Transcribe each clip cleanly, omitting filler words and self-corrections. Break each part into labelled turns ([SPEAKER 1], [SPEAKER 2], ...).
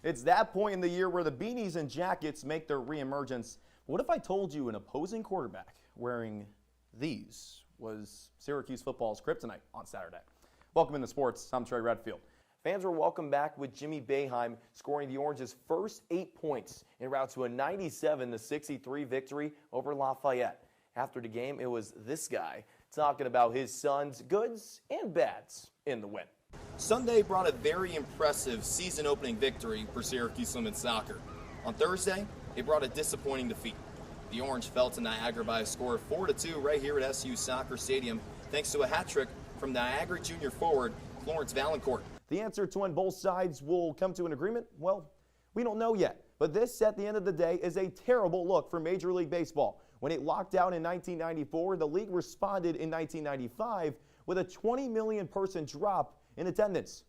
[SPEAKER 1] It's that point in the year where the beanies and jackets make their reemergence. What if I told you an opposing quarterback wearing these was Syracuse football's kryptonite on Saturday? Welcome into sports. I'm Trey Redfield. Fans were welcomed back with Jimmy Boeheim scoring the Orange's first 8 points en route to a 97-63 victory over Lafayette. After the game, it was this guy talking about his son's goods and bads in the win. Sunday brought a very impressive season-opening victory for Syracuse women's soccer. On Thursday, it brought a disappointing defeat. The Orange fell to Niagara by a score of 4-2 right here at SU Soccer Stadium, thanks to a hat trick from Niagara junior forward Florence Valancourt. The answer to when both sides will come to an agreement? Well, we don't know yet. But this, at the end of the day, is a terrible look for Major League Baseball. When it locked down in 1994, the league responded in 1995 with a 20 million person drop in attendance.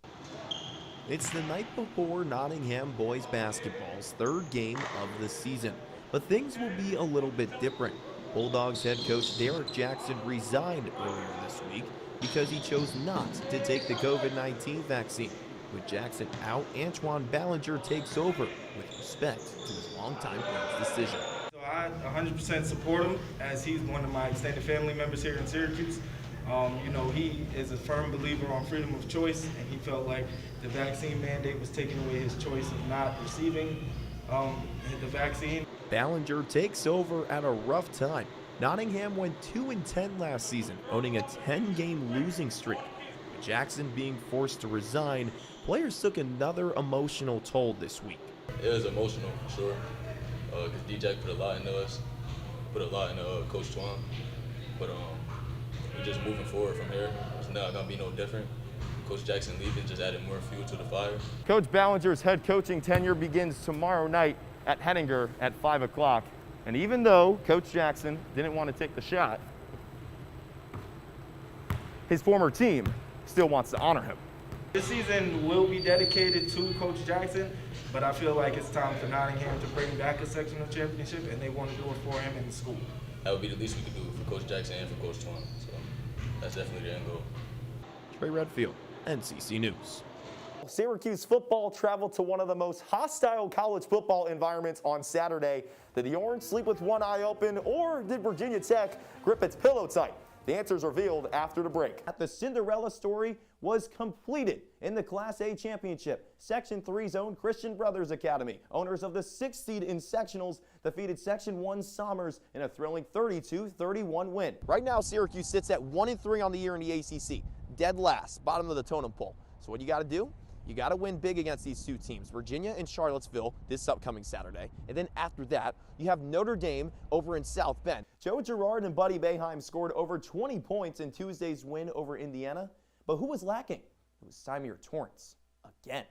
[SPEAKER 2] It's the night before Nottingham boys basketball's third game of the season, but things will be a little bit different. Bulldogs head coach Derek Jackson resigned earlier this week because he chose not to take the COVID-19 vaccine. With Jackson out, Antoine Ballinger takes over with respect to his longtime friend's decision.
[SPEAKER 3] So I 100% support him, as he's one of my extended family members here in Syracuse. He is a firm believer on freedom of choice, and he felt like the vaccine mandate was taking away his choice of not receiving the vaccine.
[SPEAKER 2] Ballinger takes over at a rough time. Nottingham went 2-10 last season, owning a 10-game losing streak. With Jackson being forced to resign, players took another emotional toll this week.
[SPEAKER 4] It was emotional, for sure, because D-Jack put a lot into us, put a lot into Coach Twan, but we're just moving forward from here. It's not going to be no different. Coach Jackson leaving just added more fuel to the fire.
[SPEAKER 1] Coach Ballinger's head coaching tenure begins tomorrow night at Henninger at 5 o'clock. And even though Coach Jackson didn't want to take the shot, his former team still wants to honor him.
[SPEAKER 3] This season will be dedicated to Coach Jackson, but I feel like it's time for Nottingham to bring back a sectional championship, and they want to do it for him in the school.
[SPEAKER 4] That would be the least we could do for Coach Jackson and for Coach Twan. So that's definitely the end goal.
[SPEAKER 2] Trey Redfield, NCC News.
[SPEAKER 1] Syracuse football traveled to one of the most hostile college football environments on Saturday. Did the Orange sleep with one eye open, or did Virginia Tech grip its pillow tight? The answers revealed after the break. The Cinderella story was completed in the Class A championship. Section 3's own Christian Brothers Academy, owners of the 6th seed in sectionals, defeated Section 1's Somers in a thrilling 32-31 win. Right now, Syracuse sits at 1-3 on the year in the ACC, dead last, bottom of the totem pole. So what you got to do? You got to win big against these two teams, Virginia and Charlottesville, this upcoming Saturday. And then after that, you have Notre Dame over in South Bend. Joe Girard and Buddy Boeheim scored over 20 points in Tuesday's win over Indiana. But who was lacking? It was Symir Torrance again.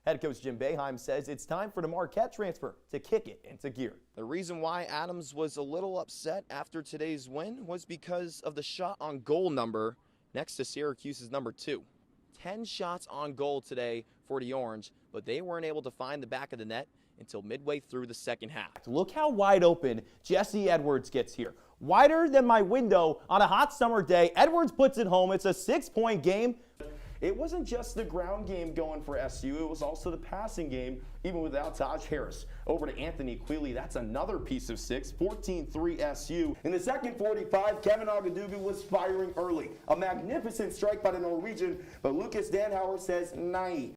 [SPEAKER 1] Head coach Jim Boeheim says it's time for the Marquette transfer to kick it into gear. The reason why Adams was a little upset after today's win was because of the shot on goal number next to Syracuse's number 2. 10 shots on goal today for the Orange, but they weren't able to find the back of the net until midway through the second half. Look how wide open Jesse Edwards gets here. Wider than my window on a hot summer day. Edwards puts it home. It's a 6-point game. It wasn't just the ground game going for SU, it was also the passing game, even without Taj Harris. Over to Anthony Quealy, that's another piece of 6, 14-3 SU. In the second 45, Kevin Agadugu was firing early. A magnificent strike by the Norwegian, but Lucas Danhauer says, "Nai."